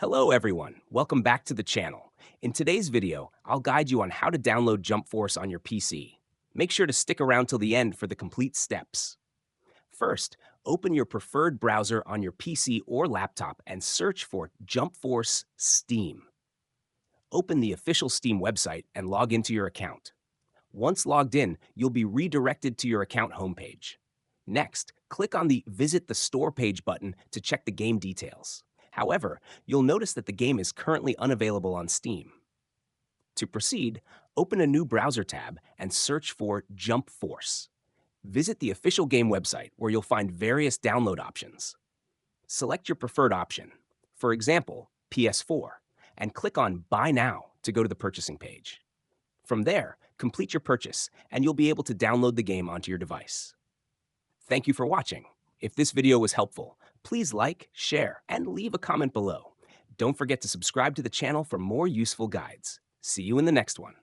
Hello everyone, welcome back to the channel. In today's video, I'll guide you on how to download Jump Force on your PC. Make sure to stick around till the end for the complete steps. First, open your preferred browser on your PC or laptop and search for Jump Force Steam. Open the official Steam website and log into your account. Once logged in, you'll be redirected to your account homepage. Next, click on the Visit the Store page button to check the game details. However, you'll notice that the game is currently unavailable on Steam. To proceed, open a new browser tab and search for Jump Force. Visit the official game website where you'll find various download options. Select your preferred option, for example, PS4, and click on Buy Now to go to the purchasing page. From there, complete your purchase and you'll be able to download the game onto your device. Thank you for watching. If this video was helpful, please like, share, and leave a comment below. Don't forget to subscribe to the channel for more useful guides. See you in the next one.